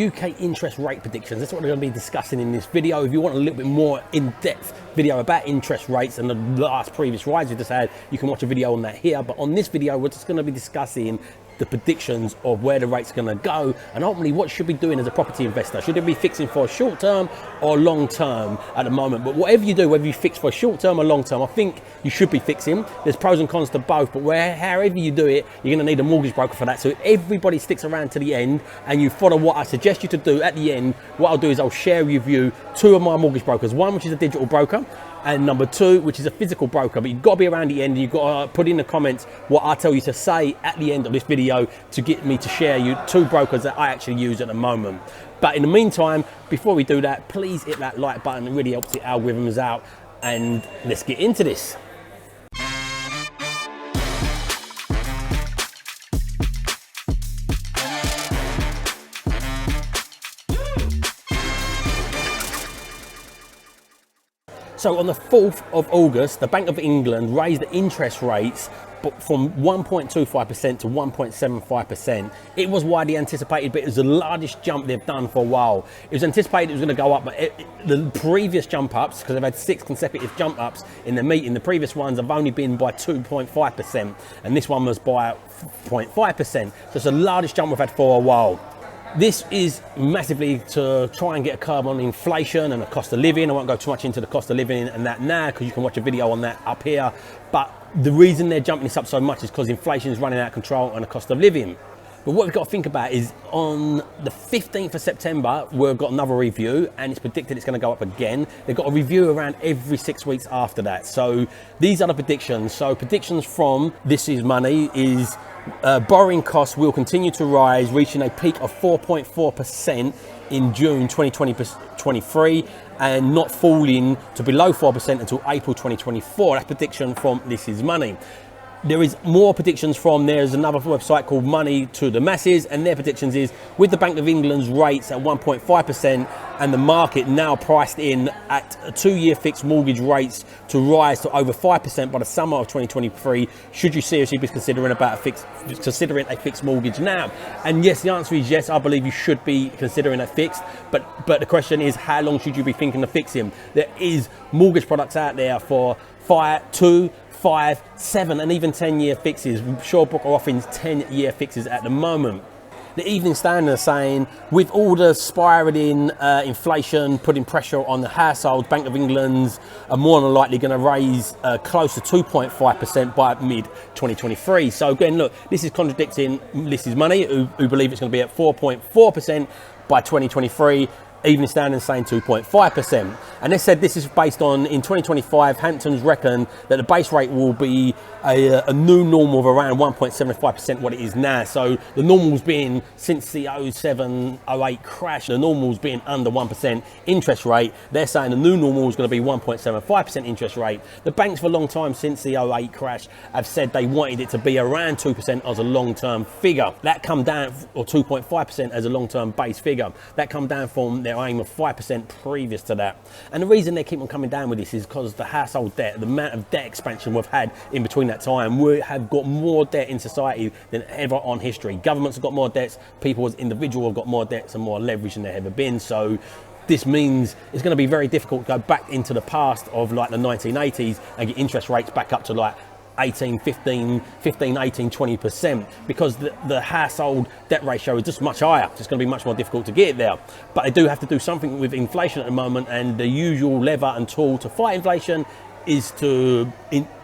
UK interest rate predictions. That's what we're going to be discussing in this video. If you want a little bit more in-depth video about interest rates and the last previous rise we just had, you can watch a video on that here. But on this video, we're just going to be discussing the predictions of where the rate's going to go and ultimately what you should be doing as a property investor. Should you be fixing for a short term or long term at the moment? But whatever you do, whether you fix for a short term or long term, I think you should be fixing. There's pros and cons to both, but however you do it, you're going to need a mortgage broker for that. So if everybody sticks around to the end and you follow what I suggest you to do at the end, what I'll do is I'll share with you two of my mortgage brokers. One, which is a digital broker, and number two, which is a physical broker. But you've got to be around the end. You've got to put in the comments what I tell you to say at the end of this video to get me to share you two brokers that I actually use at the moment. But in the meantime, before we do that, please hit that like button. It really helps the algorithms out. And let's get into this. So on the 4th of August, the Bank of England raised the interest rates from 1.25% to 1.75%. It was widely anticipated, but it was the largest jump they've done for a while. It was anticipated it was going to go up, but the previous jump ups, because they've had 6 consecutive jump ups in the meeting, the previous ones have only been by 2.5%, and this one was by 0.5%. So it's the largest jump we've had for a while. This is massively to try and get a curb on inflation and the cost of living. I won't go too much into the cost of living and that now, because you can watch a video on that up here. But the reason they're jumping this up so much is because inflation is running out of control and the cost of living. But what we've got to think about is on the 15th of September, we've got another review and it's predicted it's going to go up again. They've got a review around every 6 weeks after that. So these are the predictions. So predictions from This Is Money is borrowing costs will continue to rise, reaching a peak of 4.4% in June 2023 and not falling to below 4% until April 2024. That's prediction from This Is Money. There is more predictions from, there's another website called Money to the Masses, and their predictions is with the Bank of England's rates at 1.5% and the market now priced in at a 2-year fixed mortgage rates to rise to over 5% by the summer of 2023, should you seriously be considering a fixed mortgage now? And yes, the answer is yes, I believe you should be considering a fixed, but the question is, how long should you be thinking of fixing? There is mortgage products out there for 2, 5, 7 and even 10-year fixes. Shawbrook are offering 10-year fixes at the moment. The Evening Standard is saying, with all the spiraling inflation putting pressure on the household, Bank of England's are more than likely going to raise close to 2.5% by mid-2023. So again, look, this is contradicting This Is Money, who believe it's going to be at 4.4% by 2023. Evening Standard saying 2.5%. And they said this is based on, in 2025, Hamptons reckon that the base rate will be a new normal of around 1.75% what it is now. So the normal's been, since the 07-08 crash, the normal's been under 1% interest rate. They're saying the new normal is going to be 1.75% interest rate. The banks for a long time since the 08 crash have said they wanted it to be around 2% as a long-term figure. That come down, or 2.5% as a long-term base figure. That come down from their aim of 5% previous to that. And the reason they keep on coming down with this is because the household debt, the amount of debt expansion we've had in between that time, we have got more debt in society than ever on history. Governments have got more debts, people as individuals have got more debts and more leverage than they've ever been. So this means it's going to be very difficult to go back into the past of like the 1980s and get interest rates back up to like 18, 15, 18, 20%, because the household debt ratio is just much higher. It's going to be much more difficult to get there. But they do have to do something with inflation at the moment, and the usual lever and tool to fight inflation is to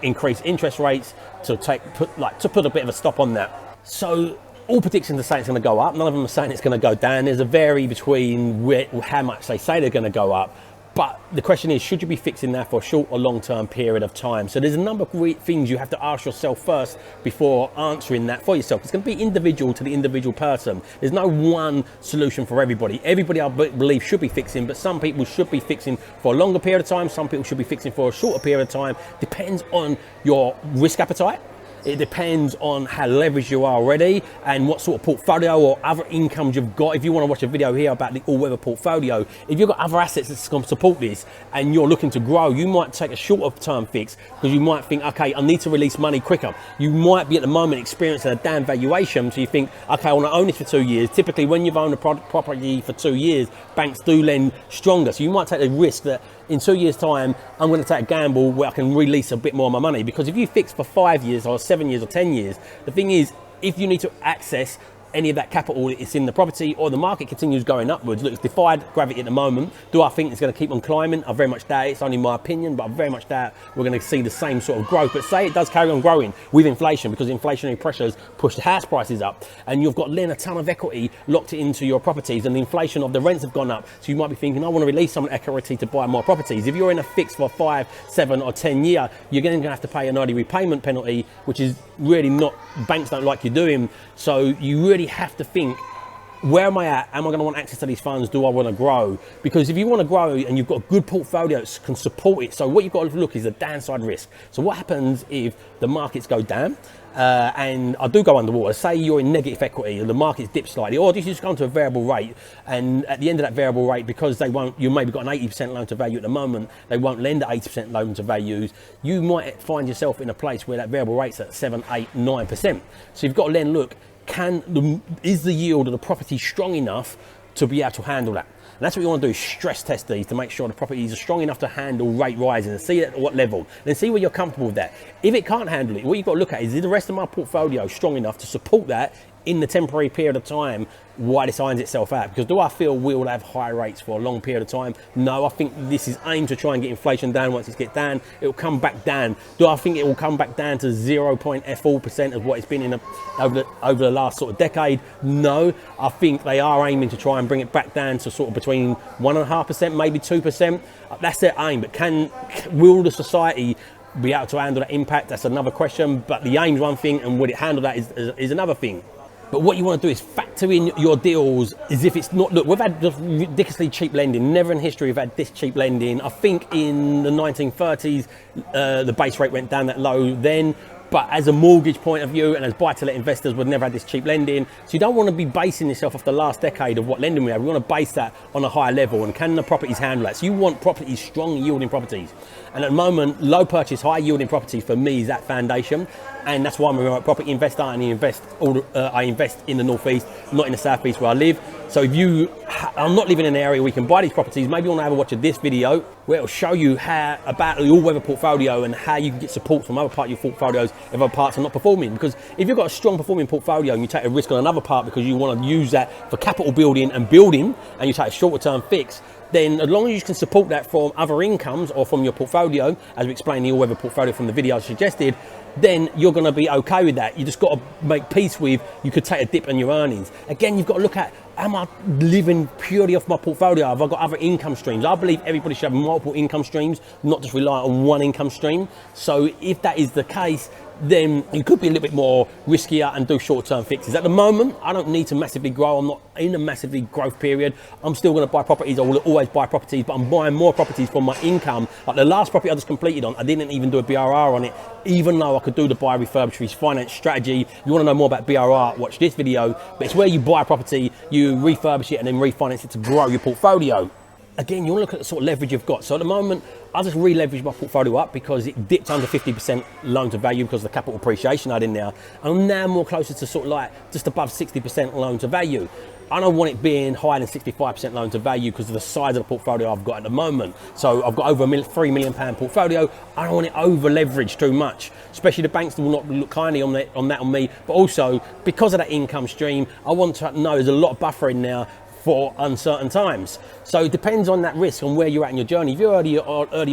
increase interest rates to put a bit of a stop on that. So all predictions are saying it's going to go up. None of them are saying it's going to go down. There's a vary between how much they say they're going to go up. But the question is, should you be fixing that for a short or long-term period of time? So there's a number of things you have to ask yourself first before answering that for yourself. It's going to be individual to the individual person. There's no one solution for everybody. Everybody, I believe, should be fixing, but some people should be fixing for a longer period of time. Some people should be fixing for a shorter period of time. Depends on your risk appetite It depends on how leveraged you are already and what sort of portfolio or other incomes you've got. If you want to watch a video here about the all-weather portfolio, if you've got other assets that's going to support this and you're looking to grow, you might take a shorter term fix because you might think, okay, I need to release money quicker. You might be at the moment experiencing a down valuation, so you think, okay, I want to own this for 2 years. Typically, when you've owned a property for 2 years, banks do lend stronger. So you might take the risk that in 2 years' time, I'm going to take a gamble where I can release a bit more of my money. Because if you fix for 5 years or 7 years or 10 years, the thing is, if you need to access any of that capital that's in the property or the market continues going upwards, look, it's defied gravity at the moment. Do I think it's going to keep on climbing? I very much doubt it. It's only my opinion, but I very much doubt we're going to see the same sort of growth. But say it does carry on growing with inflation, because inflationary pressures push the house prices up, and you've got then a ton of equity locked into your properties, and the inflation of the rents have gone up. So you might be thinking, I want to release some equity to buy more properties. If you're in a fix for 5, 7 or 10 year, you're going to have to pay an early repayment penalty, which is really not, banks don't like you doing. So you really have to think, where am I at? Am I going to want access to these funds? Do I want to grow? Because if you want to grow and you've got a good portfolio that can support it, so what you've got to look is the downside risk. So what happens if the markets go down and I do go underwater? Say you're in negative equity and the markets dip slightly, or you just go to a variable rate, and at the end of that variable rate, because they won't, you maybe got an 80% loan to value at the moment, they won't lend at 80% loan to values, you might find yourself in a place where that variable rate's at 7, 8, 9%. So you've got to then look, is the yield of the property strong enough to be able to handle that? And that's what you want to do, is stress test these to make sure the properties are strong enough to handle rate rising, and see at what level, then see where you're comfortable with that. If it can't handle it, what you've got to look at is the rest of my portfolio strong enough to support that in the temporary period of time while this irons itself out. Because do I feel we'll have high rates for a long period of time? No, I think this is aimed to try and get inflation down. Once it gets down, it will come back down. Do I think it will come back down to 0.4% of what it's been in over the last sort of decade? No, I think they are aiming to try and bring it back down to sort of between 1.5%, maybe 2%. That's their aim. But will the society be able to handle that impact? That's another question. But the aim's one thing, and will it handle that is another thing. But what you want to do is factor in your deals as if it's not, look, we've had ridiculously cheap lending. Never in history we've had this cheap lending. I think in the 1930s, the base rate went down that low then. But as a mortgage point of view and as buy-to-let investors, we've never had this cheap lending. So you don't want to be basing yourself off the last decade of what lending we have. We want to base that on a higher level, and can the properties handle that? So you want properties, strong yielding properties. And at the moment, low purchase, high yielding properties for me is that foundation. And that's why I'm a remote property investor, and I invest in the northeast, not in the southeast where I live. So if I'm not living in an area where we can buy these properties, maybe you want to have a watch of this video where it'll show you how about the all-weather portfolio and how you can get support from other parts of your portfolios if other parts are not performing. Because if you've got a strong performing portfolio and you take a risk on another part because you want to use that for capital building, and you take a shorter term fix, then as long as you can support that from other incomes or from your portfolio, as we explained the all-weather portfolio from the video I suggested, then you're going to be okay with that. You just got to make peace with, you could take a dip in your earnings. Again, you've got to look at, am I living purely off my portfolio? Have I got other income streams? I believe everybody should have multiple income streams, not just rely on one income stream. So if that is the case, then you could be a little bit more riskier and do short-term fixes. At the moment, I don't need to massively grow. I'm not in a massively growth period. I'm still going to buy properties. I will always buy properties, but I'm buying more properties from my income. Like the last property I just completed on, I didn't even do a BRR on it, even though I could do the buy refurbished finance strategy. You want to know more about BRR, watch this video. But it's where you buy a property, you refurbish it, and then refinance it to grow your portfolio. Again, you want to look at the sort of leverage you've got. So at the moment, I just re-leveraged my portfolio up because it dipped under 50% loan to value because of the capital appreciation I had in there. I'm now more closer to sort of like just above 60% loan to value. I don't want it being higher than 65% loan to value because of the size of the portfolio I've got at the moment. So I've got over a £3 million portfolio. I don't want it over leveraged too much, especially the banks will not look kindly on that on me. But also because of that income stream, I want to know there's a lot of buffer in there for uncertain times. So it depends on that risk and where you're at in your journey. If you're earlier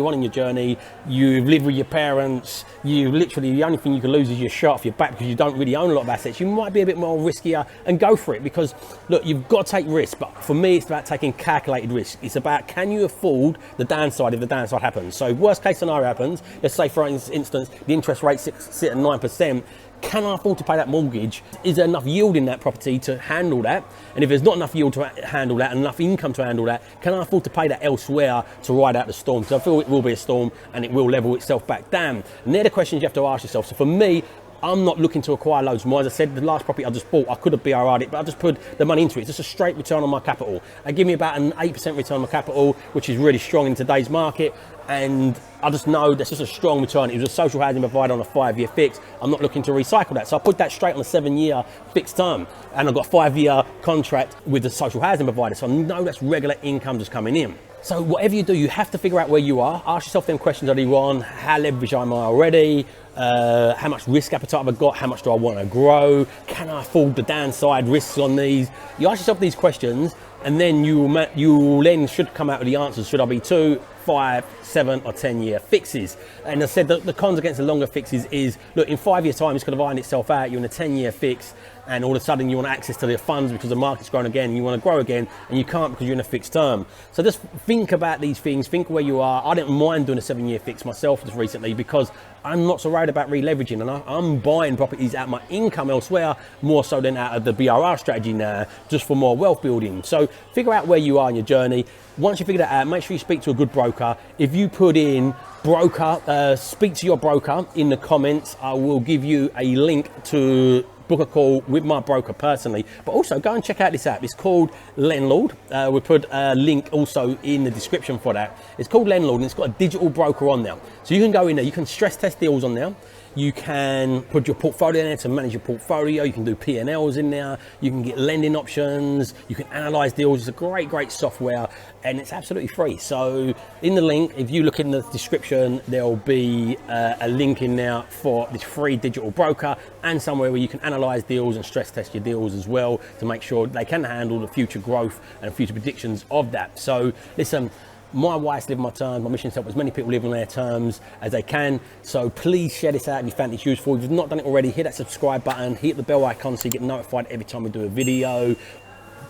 on in your journey, you live with your parents, you literally, the only thing you can lose is your shirt off your back because you don't really own a lot of assets, you might be a bit more riskier and go for it because, look, you've got to take risks, but for me, it's about taking calculated risks. It's about, can you afford the downside if the downside happens? So worst case scenario happens, let's say for instance, the interest rate sits at 9%, can I afford to pay that mortgage? Is there enough yield in that property to handle that? And if there's not enough yield to handle that and enough income to handle that, can I afford to pay that elsewhere to ride out the storm? Because I feel it will be a storm and it will level itself back down. And they're the questions you have to ask yourself. So for me, I'm not looking to acquire loads more. As I said, the last property I just bought, I could have BRR'd it, but I just put the money into it. It's just a straight return on my capital. They give me about an 8% return on my capital, which is really strong in today's market. And I just know that's just a strong return. It was a social housing provider on a 5-year fix. I'm not looking to recycle that. So I put that straight on a 7-year fixed term. And I've got a 5-year contract with the social housing provider. So I know that's regular income just coming in. So whatever you do, you have to figure out where you are. Ask yourself them questions early on. How leveraged am I already? How much risk appetite have I got? How much do I want to grow? Can I afford the downside risks on these? You ask yourself these questions, and then you then should come out with the answers. Should I be 2, 5, 7 or 10-year fixes? And I said that the cons against the longer fixes is, look, in 5 years time it's going to iron itself out. You're in a 10-year fix and all of a sudden you want access to the funds because the market's grown again and you want to grow again, and you can't because you're in a fixed term. So just think about these things, think where you are. I didn't mind doing a 7-year fix myself just recently because I'm not so worried about releveraging, and I'm buying properties out of my income elsewhere more so than out of the BRR strategy now, just for more wealth building. So figure out where you are in your journey. Once you figure that out, make sure you speak to a good broker. If you put in broker, speak to your broker in the comments. I will give you a link to book a call with my broker personally, but also go and check out this app. It's called Lendlord. We'll put a link also in the description for that. It's called Lendlord, and it's got a digital broker on there. So you can go in there, you can stress test deals on there. You can put your portfolio in there to manage your portfolio. You can do P&Ls in there. You can get lending options. You can analyze deals. It's a great software, and it's absolutely free. So in the link, if you look in the description, there'll be a link in there for this free digital broker and somewhere where you can analyze deals and stress test your deals as well to make sure they can handle the future growth and future predictions of that. So listen, my wife's living my terms. My mission is to help as many people live on their terms as they can. So please share this out if you found it useful. If you've not done it already, hit that subscribe button, hit the bell icon so you get notified every time we do a video.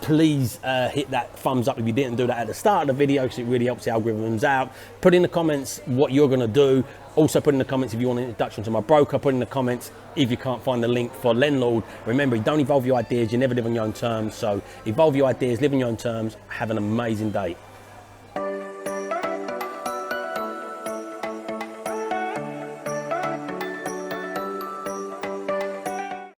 Please hit that thumbs up if you didn't do that at the start of the video, because it really helps the algorithms out. Put in the comments what you're going to do. Also put in the comments if you want an introduction to my broker. Put in the comments if you can't find the link for Lendlord. Remember, don't evolve your ideas. You never live on your own terms. So evolve your ideas, live on your own terms. Have an amazing day.